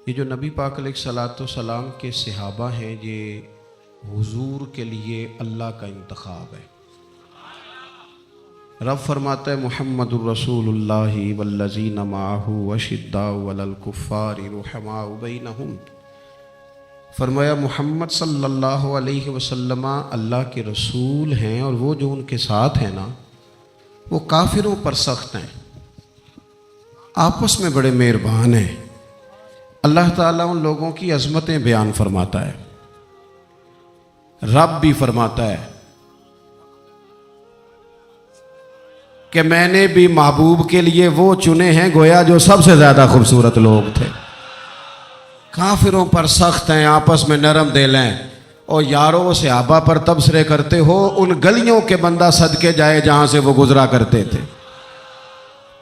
یہ جو نبی پاک علیہ الصلوۃ والسلام کے صحابہ ہیں، یہ حضور کے لیے اللہ کا انتخاب ہے۔ رب فرماتا ہے محمد الرسول اللہ والذین معہ اشداء علی الکفار رحماء بینہم، فرمایا محمد صلی اللہ علیہ وسلم اللہ کے رسول ہیں، اور وہ جو ان کے ساتھ ہیں نا، وہ کافروں پر سخت ہیں، آپس میں بڑے مہربان ہیں۔ اللہ تعالیٰ ان لوگوں کی عظمتیں بیان فرماتا ہے، رب بھی فرماتا ہے کہ میں نے بھی محبوب کے لیے وہ چنے ہیں گویا جو سب سے زیادہ خوبصورت لوگ تھے۔ کافروں پر سخت ہیں، آپس میں نرم دل ہیں، اور یاروں صحابہ پر تبصرے کرتے ہو، ان گلیوں کے بندہ صدقے جائے جہاں سے وہ گزرا کرتے تھے،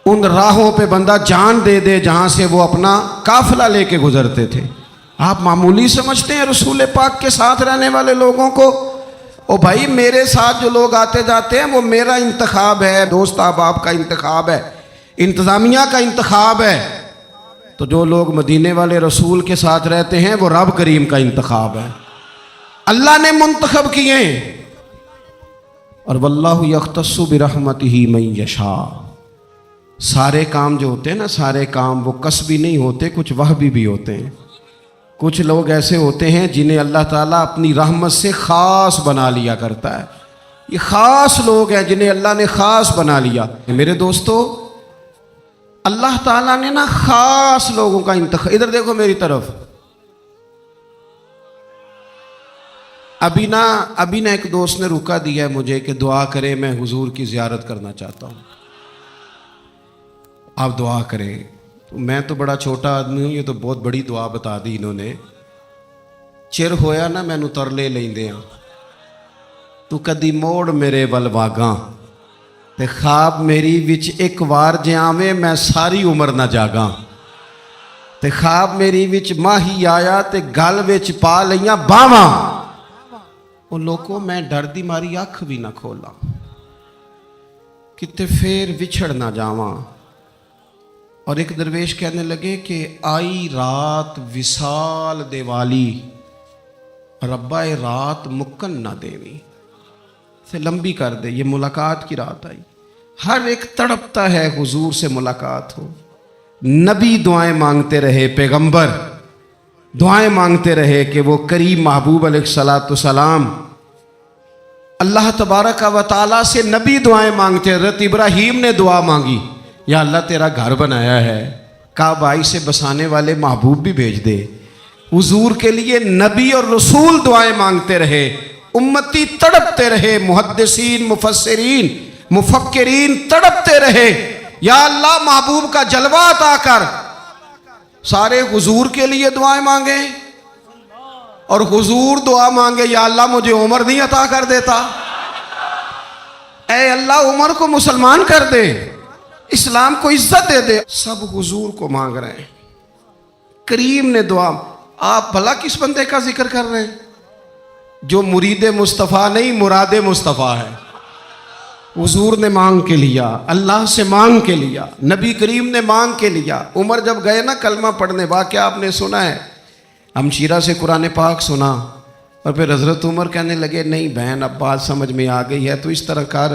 ان راہوں پہ بندہ جان دے دے جہاں سے وہ اپنا قافلہ لے کے گزرتے تھے۔ آپ معمولی سمجھتے ہیں رسول پاک کے ساتھ رہنے والے لوگوں کو؟ او بھائی، میرے ساتھ جو لوگ آتے جاتے ہیں وہ میرا انتخاب ہے، دوست احباب کا انتخاب ہے، انتظامیہ کا انتخاب ہے۔ تو جو لوگ مدینے والے رسول کے ساتھ رہتے ہیں وہ رب کریم کا انتخاب ہے، اللہ نے منتخب کیے۔ اور واللہ یختص برحمتہ من یشاء، سارے کام جو ہوتے ہیں نا، سارے کام وہ کسبی نہیں ہوتے، کچھ وہبی بھی ہوتے ہیں۔ کچھ لوگ ایسے ہوتے ہیں جنہیں اللہ تعالیٰ اپنی رحمت سے خاص بنا لیا کرتا ہے، یہ خاص لوگ ہیں جنہیں اللہ نے خاص بنا لیا۔ میرے دوستو، اللہ تعالیٰ نے نا خاص لوگوں کا انتخاب، ادھر دیکھو میری طرف، ابھی نا ایک دوست نے روکا دیا ہے مجھے کہ دعا کرے، میں حضور کی زیارت کرنا چاہتا ہوں، آپ دعا کریں۔ میں تو بڑا چھوٹا آدمی ہوں، یہ تو بہت بڑی دعا بتا دی انہوں نے۔ چر ہویا نا مینو ترلے لیندے ہاں، تو کدی موڑ میرے ول واگاں، تے خواب میری وچ ایک وار جے آویں میں ساری عمر نہ جاگاں، تے خواب میری وچ ماہی آیا تے گل وچ پا لیاں باواں، او لوکو میں ڈر دی ماری اکھ بھی نہ کھولاں، کتے پھر وچھڑ نہ جاواں۔ اور ایک درویش کہنے لگے کہ آئی رات وصال دے والی، ربا رات مکن نہ دیوی، سے لمبی کر دے، یہ ملاقات کی رات آئی۔ ہر ایک تڑپتا ہے حضور سے ملاقات ہو۔ نبی دعائیں مانگتے رہے، پیغمبر دعائیں مانگتے رہے کہ وہ کریم محبوب علیہ الصلوۃ والسلام اللہ تبارک و تعالیٰ سے نبی دعائیں مانگتے۔ حضرت ابراہیم نے دعا مانگی، یا اللہ تیرا گھر بنایا ہے، کعبہ سے بسانے والے محبوب بھی بھیج دے۔ حضور کے لیے نبی اور رسول دعائیں مانگتے رہے، امتی تڑپتے رہے، محدثین، مفسرین، مفکرین تڑپتے رہے، یا اللہ محبوب کا جلوہ عطا کر۔ سارے حضور کے لیے دعائیں مانگیں، اور حضور دعا مانگے، یا اللہ مجھے عمر نہیں عطا کر دیتا، اے اللہ عمر کو مسلمان کر دے، اسلام کو عزت دے دے۔ سب حضور کو مانگ رہے ہیں، کریم نے دعا۔ آپ بھلا کس بندے کا ذکر کر رہے ہیں جو مرید مصطفیٰ نہیں، مراد مصطفیٰ ہے؟ حضور نے مانگ کے لیا، اللہ سے مانگ کے لیا، نبی کریم نے مانگ کے لیا۔ عمر جب گئے نا کلمہ پڑھنے، واقعہ آپ نے سنا ہے، ہمشیرہ سے قرآن پاک سنا، اور پھر حضرت عمر کہنے لگے نہیں بہن اب بات سمجھ میں آ گئی ہے، تو اس طرح کر،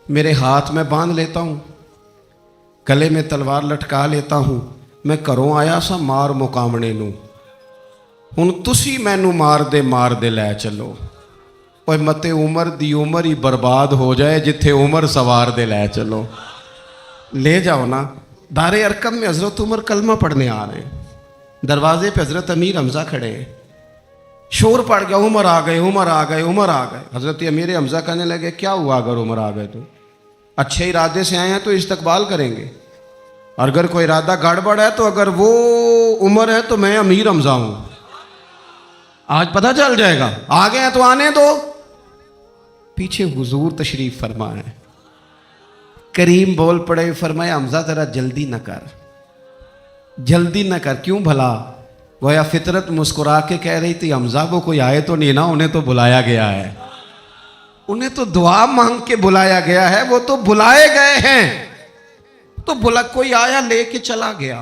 میرے ہاتھ میں باندھ لیتا ہوں، گلے میں تلوار لٹکا لیتا ہوں، میں کروں آیا سا مار مقامنے نو، ہن تسی مینو مار دے لے چلو، اوے متے عمر دی عمر ہی برباد ہو جائے جتھے عمر سوار دے لے چلو، لے جاؤ نا۔ دار ارقم میں حضرت عمر کلمہ پڑھنے آ رہے ہیں، دروازے پہ حضرت امیر حمزہ کھڑے ہیں، شور پڑ گیا، عمر آ گئے، عمر آ گئے، عمر آ گئے۔ حضرت امیر حمزہ کہنے لگے کیا ہوا اگر عمر آ گئے تو؟ اچھے ارادے سے آئے ہیں تو استقبال کریں گے، اور اگر کوئی ارادہ گڑبڑ ہے تو اگر وہ عمر ہے تو میں امیر حمزہ ہوں، آج پتہ چل جائے گا، آ گئے ہیں تو آنے دو۔ پیچھے حضور تشریف فرما ہے، کریم بول پڑے، فرمایا حمزہ ذرا جلدی نہ کر، جلدی نہ کر، کیوں بھلا؟ گویا فطرت مسکرا کے کہہ رہی تھی حمزہ وہ کوئی آئے تو نہیں نا، انہیں تو بلایا گیا ہے، انہیں تو دعا مانگ کے بلایا گیا ہے، وہ تو بلائے گئے ہیں، تو کوئی آیا لے کے چلا گیا،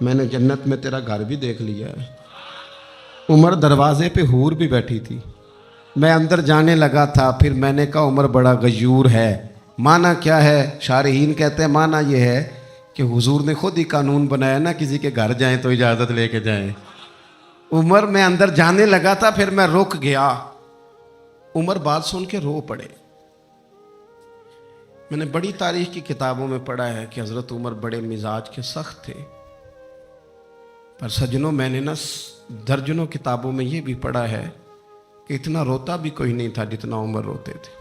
میں نے جنت میں تیرا گھر بھی دیکھ لیا ہے۔ عمر دروازے پہ حور بھی بیٹھی تھی، میں اندر جانے لگا تھا، پھر میں نے کہا عمر بڑا غیور ہے۔ معنی کیا ہے؟ شارحین کہتے ہیں معنی یہ ہے کہ حضور نے خود ہی قانون بنایا نا، کسی کے گھر جائیں تو اجازت لے کے جائیں۔ عمر میں اندر جانے لگا تھا، پھر میں رک گیا۔ عمر بات سن کے رو پڑے۔ میں نے بڑی تاریخ کی کتابوں میں پڑھا ہے کہ حضرت عمر بڑے مزاج کے سخت تھے، پر سجنوں میں نے نا درجنوں کتابوں میں یہ بھی پڑھا ہے کہ اتنا روتا بھی کوئی نہیں تھا جتنا عمر روتے تھے۔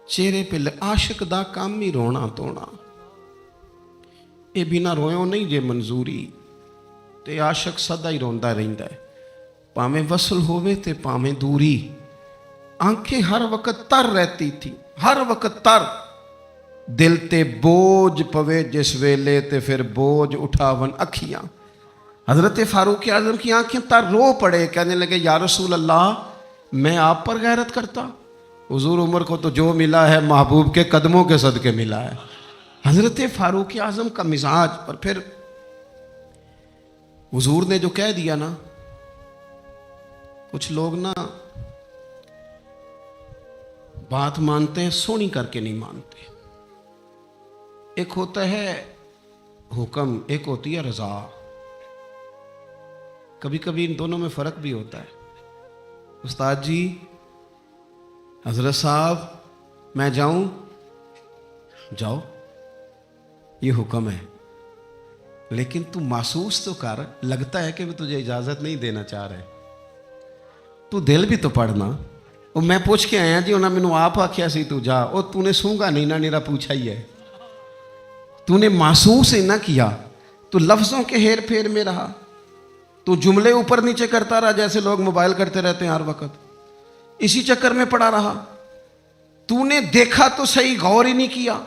چہرے پہ عاشق دا کام ہی رونا تونا، اے بنا رویوں نہیں جے منظوری، تے عاشق سدا ہی روندا رہندا ہے، پاویں وصل ہووے تے پاویں دوری۔ آنکھیں ہر وقت تر رہتی تھی، ہر وقت تر۔ دل تے بوجھ پوے جس ویلے تے پھر بوجھ اٹھاون اکھیاں۔ حضرت فاروق اعظم کی آنکھیں تر رو پڑے، کہنے لگے یا رسول اللہ میں آپ پر غیرت کرتا؟ حضور عمر کو تو جو ملا ہے محبوب کے قدموں کے صدقے ملا ہے۔ حضرت فاروق اعظم کا مزاج پر پھر حضور نے جو کہہ دیا نا، کچھ لوگ نا بات مانتے ہیں سونی کر کے نہیں مانتے۔ ایک ہوتا ہے حکم، ایک ہوتی ہے رضا۔ کبھی کبھی ان دونوں میں فرق بھی ہوتا ہے۔ استاد جی، حضرت صاحب میں جاؤں؟ جاؤ، یہ حکم ہے، لیکن تو محسوس تو کر، لگتا ہے کہ وہ تجھے اجازت نہیں دینا چاہ رہے، تو دل بھی تو پڑھنا۔ وہ میں پوچھ کے آیا جی، انہوں نے مینوں آپ آکھیا سی تو جا، اور تو نے سونگا نہیں نا، نیرا پوچھا ہی ہے، تو نے محسوس ہی نہ کیا، تو لفظوں کے ہیر پھیر میں رہا، تو جملے اوپر نیچے کرتا رہا جیسے لوگ موبائل کرتے رہتے ہیں ہر وقت، اسی چکر میں پڑا رہا۔ تو نے دیکھا تو صحیح، غور ہی نہیں کیا۔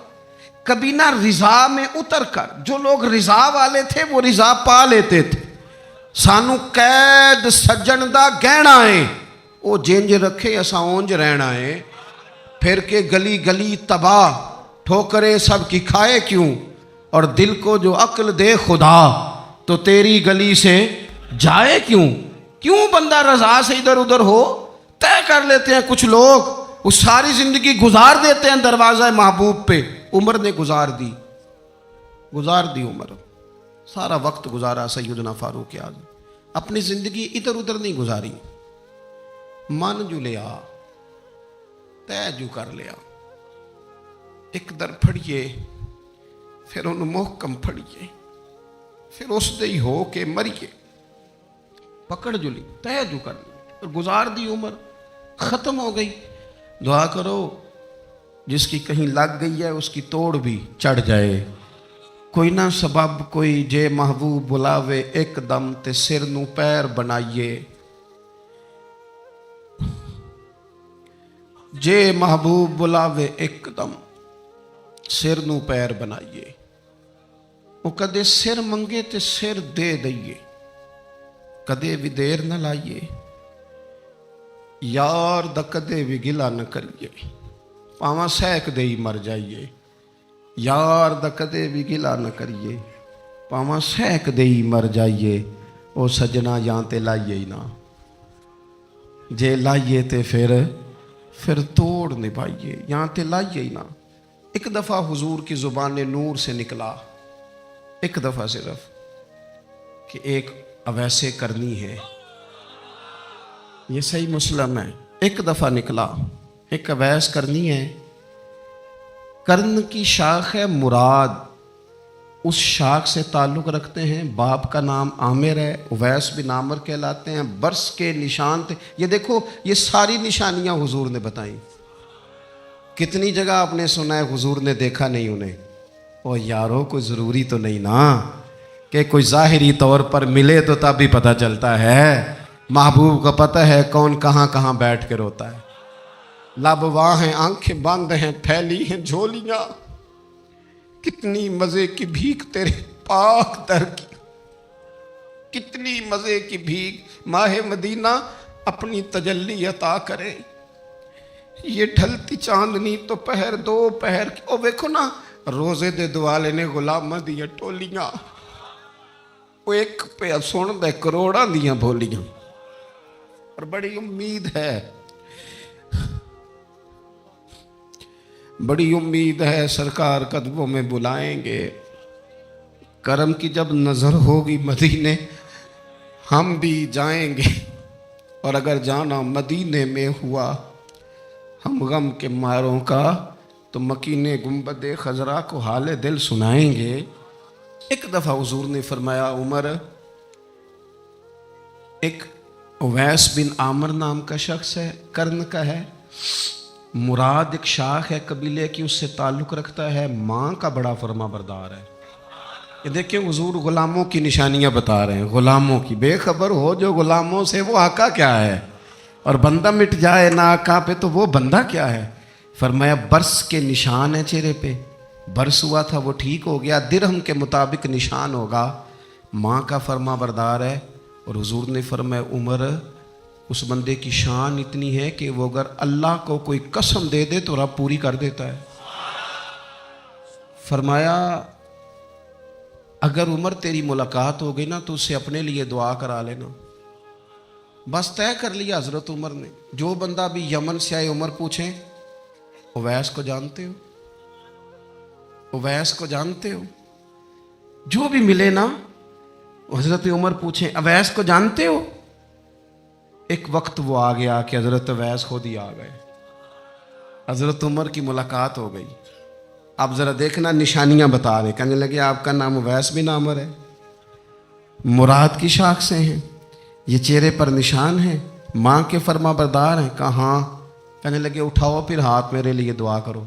کبھی نہ رضا میں اتر کر، جو لوگ رضا والے تھے وہ رضا پا لیتے تھے۔ سانو قید سجن دا گہنا ہے، وہ جنج رکھے اسا اونج رہنا ہے، پھر کے گلی گلی تباہ، ٹھوکرے سب کی کھائے کیوں، اور دل کو جو عقل دے خدا تو تیری گلی سے جائے کیوں۔ کیوں بندہ رضا سے ادھر ادھر ہو؟ طے کر لیتے ہیں کچھ لوگ، وہ ساری زندگی گزار دیتے ہیں دروازہ محبوب پہ۔ عمر نے گزار دی عمر، سارا وقت گزارا سیدنا فاروق اعظم، اپنی زندگی ادھر ادھر نہیں گزاری۔ من جو لیا، طے جو کر لیا، ایک در پھڑیے، پھر ان محکم پھڑیے، پھر اس دے ہو کے مریے، پکڑ جو لی، طے جو کر لی، اور گزار دی عمر، ختم ہو گئی۔ دعا کرو جس کی کہیں لگ گئی ہے اس کی توڑ بھی چڑھ جائے۔ کوئی نہ سبب کوئی جے محبوب بلاوے ایک دم تے سر نو پیر بنائیے، جے محبوب بلاوے ایک دم سر نو پیر بنائیے۔ وہ کدے سر منگے تے سر دے دئیے، کدے بھی دیر نہ لائیے، یار دا کدے بھی گلا نہ کریے، پاواں سیک دے ہی مر جائیے۔ یار دا کدے بھی گلا نہ کریے، پاواں سیک دے ہی مر جائیے۔ او سجنا یہاں تے لائیے ہی نہ، جے لائیے تے پھر توڑ نبھائیے، یہاں تے لائیے ہی نہ۔ ایک دفعہ حضور کی زبان نور سے نکلا، ایک دفعہ صرف، کہ ایک اویسے کرنی ہے، یہ صحیح مسلم ہے، ایک دفعہ نکلا، ایک اویس کرنی ہے۔ کرن کی شاخ ہے مراد، اس شاخ سے تعلق رکھتے ہیں، باپ کا نام عامر ہے، اویس بن عامر کہلاتے ہیں، برس کے نشان تھے۔ یہ دیکھو یہ ساری نشانیاں حضور نے بتائیں۔ کتنی جگہ آپ نے سنا ہے حضور نے دیکھا نہیں انہیں؟ او یارو کوئی ضروری تو نہیں نا کہ کوئی ظاہری طور پر ملے تو تب بھی پتہ چلتا ہے۔ محبوب کو پتہ ہے کون کہاں کہاں بیٹھ کے روتا ہے۔ لب واں ہیں، آنکھیں بند ہیں، پھیلی ہیں جھولیاں، کتنی مزے کی بھیک تیرے پاک در کی، کتنی مزے کی بھیک ماہ مدینہ اپنی تجلی عطا کرے۔ یہ ڈھلتی چاندنی تو پہر دو پہر کی، او ویکھو نا روزے دے دوالے نے غلامہ دیا ٹولیاں، وہ ایک پہ سن دے کروڑاں دیاں بولیاں، اور بڑی امید ہے، بڑی امید ہے سرکار قدموں میں بلائیں گے۔ کرم کی جب نظر ہوگی مدینے ہم بھی جائیں گے، اور اگر جانا مدینے میں ہوا ہم غم کے ماروں کا تو مکینے گنبد خضرا کو حال دل سنائیں گے۔ ایک دفعہ حضور نے فرمایا عمر، ایک اویس بن عامر نام کا شخص ہے، کرن کا ہے، مراد ایک شاخ ہے قبیلے کی، اس سے تعلق رکھتا ہے، ماں کا بڑا فرما بردار ہے۔ یہ دیکھیں حضور غلاموں کی نشانیاں بتا رہے ہیں، غلاموں کی، بے خبر ہو جو غلاموں سے وہ آقا کیا ہے، اور بندہ مٹ جائے نہ آقا پہ تو وہ بندہ کیا ہے۔ فرمایا برس کے نشان ہیں چہرے پہ، برس ہوا تھا وہ ٹھیک ہو گیا، درہم کے مطابق نشان ہوگا، ماں کا فرما بردار ہے۔ اور حضور نے فرمایا عمر، اس بندے کی شان اتنی ہے کہ وہ اگر اللہ کو کوئی قسم دے دے تو رب پوری کر دیتا ہے۔ فرمایا اگر عمر تیری ملاقات ہو گئی نا تو اس سے اپنے لیے دعا کرا لینا۔ بس طے کر لیا حضرت عمر نے، جو بندہ بھی یمن سے آئے عمر پوچھیں اویس کو جانتے ہو، اویس کو جانتے ہو، جو بھی ملے نا حضرت عمر پوچھیں اویس کو جانتے ہو۔ ایک وقت وہ آ گیا کہ حضرت اویس خود ہی آ گئے، حضرت عمر کی ملاقات ہو گئی۔ اب ذرا دیکھنا نشانیاں بتا رہے، کہنے لگے آپ کا نام اویس بن عامر ہے، مراد کی شاخ سے ہیں، یہ چہرے پر نشان ہیں، ماں کے فرما بردار ہیں۔ کہاں؟ کہنے لگے اٹھاؤ پھر ہاتھ میرے لیے دعا کرو۔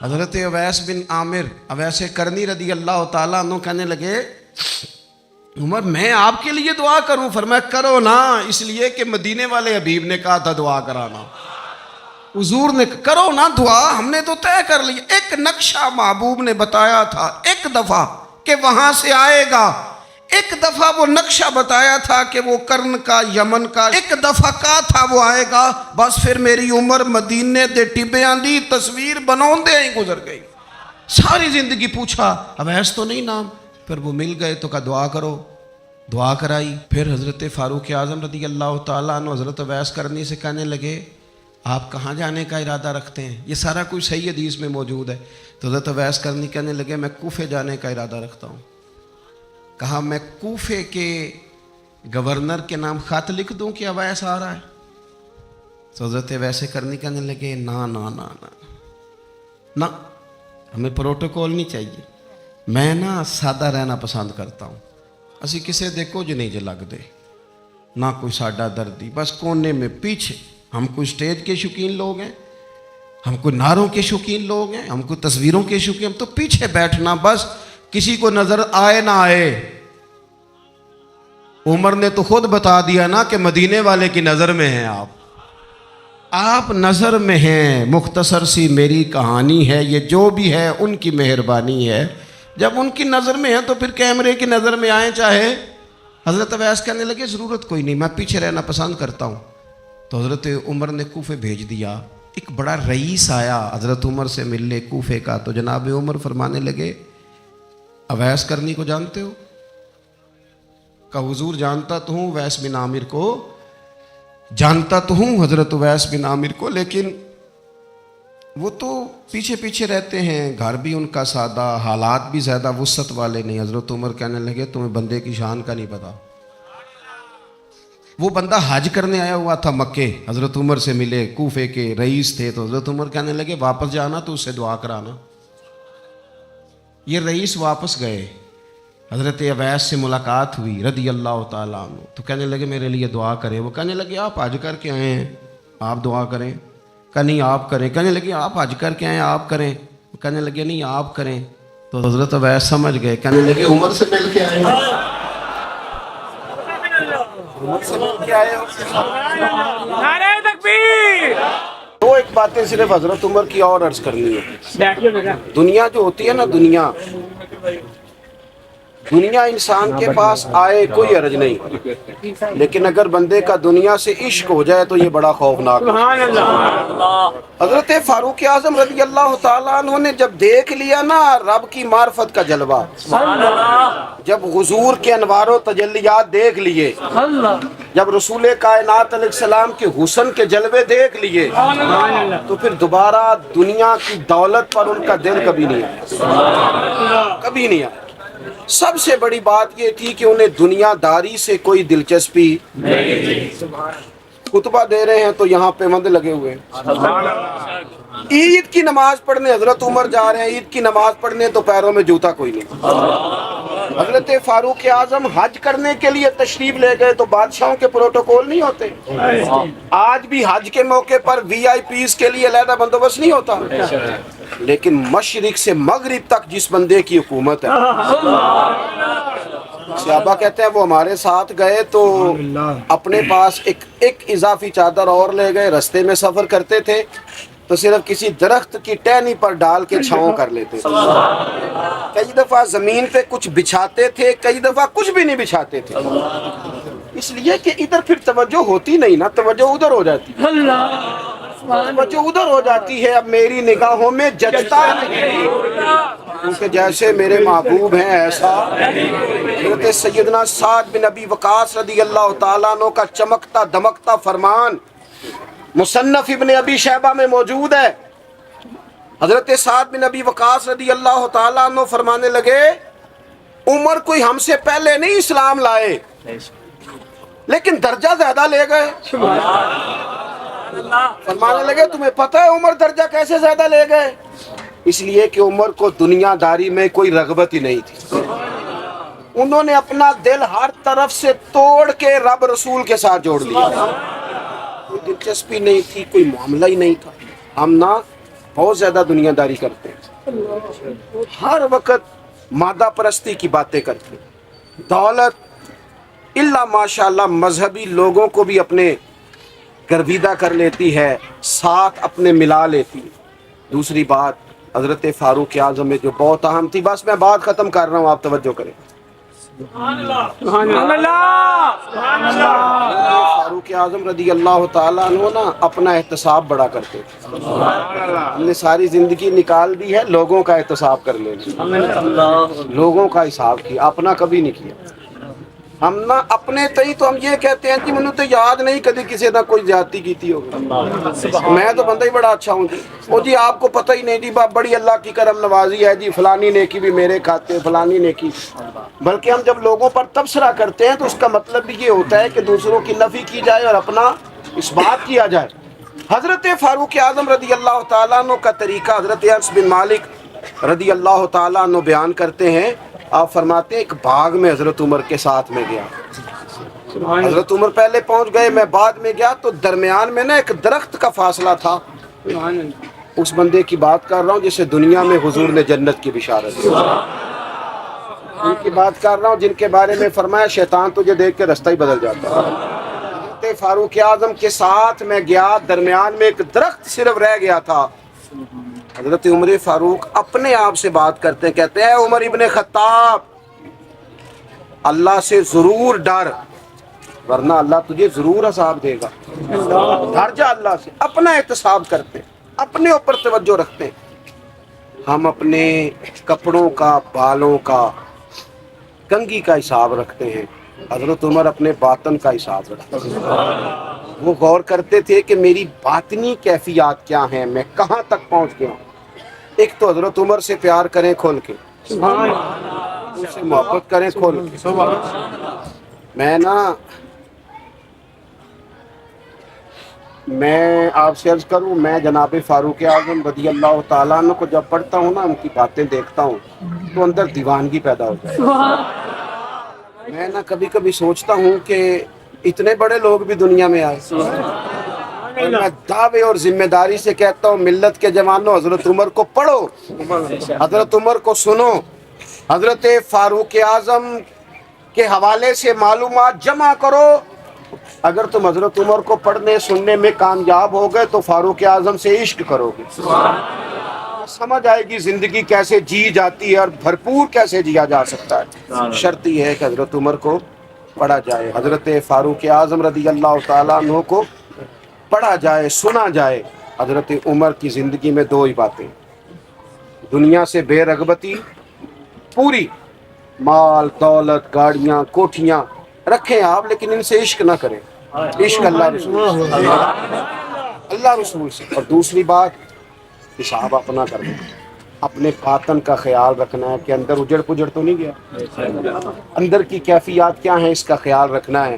حضرت اویس بن عامر اویس کرنی رضی اللہ تعالیٰ عنہ کہنے لگے عمر میں آپ کے لیے دعا کروں؟ فرمایا کرو نا، اس لیے کہ مدینے والے حبیب نے کہا تھا دعا کرانا، حضور نے کرو نا دعا، ہم نے تو طے کر لی۔ ایک نقشہ محبوب نے بتایا تھا ایک دفعہ کہ وہاں سے آئے گا، ایک دفعہ وہ نقشہ بتایا تھا کہ وہ کرن کا یمن کا، ایک دفعہ کہا تھا وہ آئے گا، بس پھر میری عمر مدینے دے ٹبیاں دی تصویر بناؤں دے ہی گزر گئی۔ ساری زندگی پوچھا اویس تو نہیں نام، پھر وہ مل گئے تو کہا دعا کرو، دعا کرائی۔ پھر حضرت فاروق اعظم رضی اللہ تعالیٰ عنہ حضرت اویس کرنی سے کہنے لگے آپ کہاں جانے کا ارادہ رکھتے ہیں؟ یہ سارا کچھ صحیح حدیث میں موجود ہے۔ تو حضرت اویس کرنی کہنے لگے میں کوفے جانے کا ارادہ رکھتا ہوں۔ کہا میں کوفے کے گورنر کے نام خط لکھ دوں کہ اویس آ رہا ہے؟ تو حضرت اویس کرنی کہنے لگے نا نا نا نا نا، ہمیں پروٹوکول نہیں چاہیے، میں نا سادہ رہنا پسند کرتا ہوں، اسی کسے دے کچھ نہیں جے لگ دے، نہ کوئی ساڈا دردی، بس کونے میں پیچھے، ہم کوئی سٹیج کے شوقین لوگ ہیں، ہم کوئی نعروں کے شوقین لوگ ہیں، ہم کوئی تصویروں کے شوقین، ہم تو پیچھے بیٹھنا، بس کسی کو نظر آئے نہ آئے۔ عمر نے تو خود بتا دیا نا کہ مدینے والے کی نظر میں ہیں آپ نظر میں ہیں، مختصر سی میری کہانی ہے، یہ جو بھی ہے ان کی مہربانی ہے، جب ان کی نظر میں ہیں تو پھر کیمرے کی نظر میں آئیں چاہے۔ حضرت اویس کہنے لگے ضرورت کوئی نہیں، میں پیچھے رہنا پسند کرتا ہوں۔ تو حضرت عمر نے کوفے بھیج دیا، ایک بڑا رئیس آیا حضرت عمر سے ملنے کوفے کا، تو جناب عمر فرمانے لگے اویس کرنی کو جانتے ہو؟ کہ حضور جانتا تو ہوں، اویس بن عامر کو جانتا تو ہوں، حضرت اویس بن عامر کو، لیکن وہ تو پیچھے پیچھے رہتے ہیں، گھر بھی ان کا سادہ، حالات بھی زیادہ وسعت والے نہیں۔ حضرت عمر کہنے لگے تمہیں بندے کی شان کا نہیں پتا، وہ بندہ حج کرنے آیا ہوا تھا مکے، حضرت عمر سے ملے، کوفے کے رئیس تھے، تو حضرت عمر کہنے لگے واپس جانا تو اس سے دعا کرانا۔ یہ رئیس واپس گئے، حضرت اویس سے ملاقات ہوئی رضی اللہ تعالیٰ عنہ، تو کہنے لگے میرے لیے دعا کریں۔ وہ کہنے لگے آپ حج کر کے آئے ہیں، آپ دعا کریں؟ کہ نہیں آپ کریں۔ کہنے لگے آپ حج کر کے آئے ہیں، آپ کریں؟ کہنے لگے نہیں آپ کریں۔ تو حضرت اویس سمجھ گئے، کہنے لگے عمر سے مل کے آئے ہیں، عمر سے مل کے آئے ہیں۔ نعرہ تکبیر! دو ایک باتیں صرف حضرت عمر کی اور عرض کرنی ہے۔ دنیا جو ہوتی ہے نا، دنیا انسان کے پاس آئے کوئی حرج نہیں، لیکن اگر بندے کا دنیا سے عشق ہو جائے تو یہ بڑا خوفناک ہے۔ حضرت فاروق اعظم رضی اللہ تعالیٰ عنہ نے جب دیکھ لیا نا رب کی معرفت کا جلوہ، جب حضور کے انوار و تجلیات دیکھ لیے، جب رسول کائنات علیہ السلام کے حسن کے جلوے دیکھ لیے، تو پھر دوبارہ دنیا کی دولت پر ان کا دل کبھی نہیں آیا، کبھی نہیں آیا۔ سب سے بڑی بات یہ تھی کہ انہیں دنیا داری سے کوئی دلچسپی نہیں۔ خطبہ دے رہے ہیں تو یہاں پیوند لگے ہوئے ہیں، عید کی نماز پڑھنے حضرت عمر جا رہے ہیں، عید کی نماز پڑھنے تو پیروں میں جوتا کوئی نہیں۔ حضرت فاروق اعظم حج کرنے کے لیے تشریف لے گئے تو بادشاہوں کے پروٹوکول نہیں ہوتے، آج بھی حج کے موقع پر وی آئی پیز کے لیے علیحدہ بندوبست نہیں ہوتا، لیکن مشرق سے مغرب تک جس بندے کی حکومت ہے، صحابہ کہتے ہیں وہ ہمارے ساتھ گئے تو اپنے پاس ایک اضافی چادر اور لے گئے، رستے میں سفر کرتے تھے تو صرف کسی درخت کی ٹہنی پر ڈال کے چھاؤں کر لیتے تھے، کئی دفعہ زمین پہ کچھ بچھاتے تھے، کئی دفعہ کچھ بھی نہیں بچھاتے تھے، اس لیے کہ ادھر پھر توجہ ہوتی نہیں نا، توجہ ادھر ہو جاتی ہے، توجہ ادھر ہو جاتی ہے۔ اب میری نگاہوں میں جچتا نہیں کیونکہ جیسے میرے محبوب ہیں ایسا۔ حضرت سیدنا سعد بن ابی وقاص رضی اللہ تعالیٰ عنہ کا چمکتا دمکتا فرمان مصنف ابن ابی شیبہ میں موجود ہے۔ حضرت سعد بن ابی وقاص رضی اللہ تعالیٰ عنہ فرمانے لگے، عمر کوئی ہم سے پہلے نہیں اسلام لائے لیکن درجہ زیادہ لے گئے۔ فرمانے لگے تمہیں پتہ ہے عمر درجہ کیسے زیادہ لے گئے؟ اس لیے کہ عمر کو دنیا داری میں کوئی رغبت ہی نہیں تھی، انہوں نے اپنا دل ہر طرف سے توڑ کے رب رسول کے ساتھ جوڑ لیا، کوئی دلچسپی نہیں تھی، کوئی معاملہ ہی نہیں تھا۔ ہم نا بہت زیادہ دنیا داری کرتے ہیں، ہر وقت مادہ پرستی کی باتیں کرتے ہیں، دولت الا ماشاءاللہ مذہبی لوگوں کو بھی اپنے گرویدہ کر لیتی ہے، ساتھ اپنے ملا لیتی ہے۔ دوسری بات حضرت فاروق اعظم میں جو بہت اہم تھی، بس میں بات ختم کر رہا ہوں، آپ توجہ کریں۔ فاروق اعظم رضی اللہ تعالیٰ عنہ نا اپنا احتساب بڑا کرتے تھے، ہم نے ساری زندگی نکال دی ہے لوگوں کا احتساب کر لینا، لوگوں کا حساب کیا، اپنا کبھی نہیں کیا۔ ہم نا اپنے تئی تو ہم یہ کہتے ہیں کہ منو تو یاد نہیں کدی کسی نہ کوئی زیادتی کیتی ہوگی، میں تو بندہ ہی بڑا اچھا ہوں جی، وہ جی آپ کو پتہ ہی نہیں جی بڑی اللہ کی کرم نوازی ہے جی، فلانی نیکی بھی میرے کھاتے، فلانی نیکی۔ بلکہ ہم جب لوگوں پر تبصرہ کرتے ہیں تو اس کا مطلب بھی یہ ہوتا ہے کہ دوسروں کی نفی کی جائے اور اپنا اس بات کیا جائے۔ حضرت فاروق اعظم رضی اللہ تعالیٰ عنہ کا طریقہ حضرت انس بن مالک رضی اللہ تعالیٰ عنہ بیان کرتے ہیں، آپ فرماتے ہیں ایک باغ میں حضرت عمر کے ساتھ میں گیا، حضرت عمر پہلے پہنچ گئے، میں بعد میں گیا، تو درمیان میں نا ایک درخت کا فاصلہ تھا، اس بندے کی بات کر رہا ہوں جسے دنیا میں حضور نے جنت کی بشارت دی، ان کی بات کر رہا ہوں جن کے بارے میں فرمایا شیطان تجھے دیکھ کے رستہ ہی بدل جاتا ہے۔ حضرت فاروق اعظم کے ساتھ میں گیا، درمیان میں ایک درخت صرف رہ گیا تھا، حضرت عمر فاروق اپنے آپ سے بات کرتے ہیں، کہتے ہیں عمر ابن خطاب اللہ سے ضرور ڈر ورنہ اللہ تجھے ضرور عذاب دے گا، ڈر جا اللہ سے، اپنا احتساب کرتے ہیں، اپنے اوپر توجہ رکھتے ہیں۔ ہم اپنے کپڑوں کا، بالوں کا، کنگھی کا حساب رکھتے ہیں، حضرت عمر اپنے باطن کا حساب رکھتے ہیں، وہ غور کرتے تھے کہ میری باطنی کیفیات کیا ہیں، میں کہاں تک پہنچ گیا ہوں۔ ایک تو حضرت عمر سے پیار کریں کھول کے، ان سے محبت کریں کھول کے۔ میں آپ سے عرض کروں، میں جناب فاروق اعظم رضی اللہ تعالیٰ عنہ کو جب پڑھتا ہوں نا، ان کی باتیں دیکھتا ہوں تو اندر دیوانگی پیدا ہو جائے۔ میں نا کبھی کبھی سوچتا ہوں کہ اتنے بڑے لوگ بھی دنیا میں آئے، اور میں دعوے اور ذمہ داری سے کہتا ہوں ملت کے جوانوں، حضرت عمر کو پڑھو، حضرت عمر کو سنو، حضرت فاروق اعظم کے حوالے سے معلومات جمع کرو۔ اگر تم حضرت عمر کو پڑھنے سننے میں کامیاب ہو گئے تو فاروق اعظم سے عشق کرو گے، سمجھ آئے گی زندگی کیسے جی جاتی ہے اور بھرپور کیسے جیا جا سکتا ہے. شرط یہ ہے کہ حضرت عمر کو پڑھا جائے, حضرت فاروق اعظم رضی اللہ تعالیٰ عنہ کو پڑھا جائے, سنا جائے. حضرت عمر کی زندگی میں دو ہی باتیں, دنیا سے بے رغبتی پوری, مال دولت گاڑیاں کوٹھیاں رکھیں آپ لیکن ان سے عشق نہ کریں, عشق اللہ رسول سے, اللہ رسول سے. اور دوسری بات, حساب اپنا کرنا, اپنے باطن کا خیال رکھنا ہے کہ اندر اجڑ پجڑ تو نہیں گیا, اندر کی کیفیات کیا ہیں اس کا خیال رکھنا ہے.